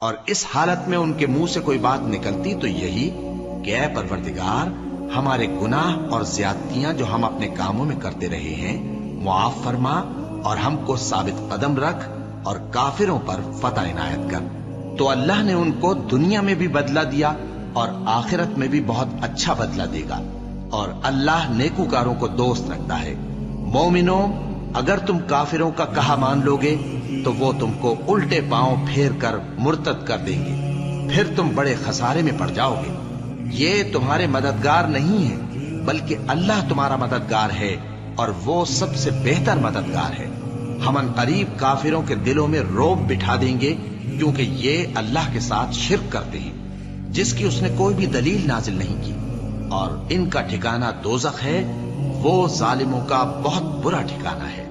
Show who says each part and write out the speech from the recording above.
Speaker 1: اور اس حالت میں ان کے منہ سے کوئی بات نکلتی تو یہی کہ اے پروردگار، ہمارے گناہ اور زیادتیاں جو ہم اپنے کاموں میں کرتے رہے ہیں معاف فرما، اور ہم کو ثابت قدم رکھ اور کافروں پر فتح عنایت کر۔ تو اللہ نے ان کو دنیا میں بھی بدلہ دیا اور آخرت میں بھی بہت اچھا بدلہ دے گا، اور اللہ نیکوکاروں کو دوست رکھتا ہے۔ مومنوں، اگر تم کافروں کا کہا مان لوگے تو وہ تم کو الٹے پاؤں پھیر کر مرتد کر دیں گے، پھر تم بڑے خسارے میں پڑ جاؤ گے۔ یہ تمہارے مددگار نہیں ہے بلکہ اللہ تمہارا مددگار ہے، اور وہ سب سے بہتر مددگار ہے۔ ہم ان قریب کافروں کے دلوں میں رعب بٹھا دیں گے، کیونکہ یہ اللہ کے ساتھ شرک کرتے ہیں جس کی اس نے کوئی بھی دلیل نازل نہیں کی، اور ان کا ٹھکانہ دوزخ ہے، وہ ظالموں کا بہت برا ٹھکانہ ہے۔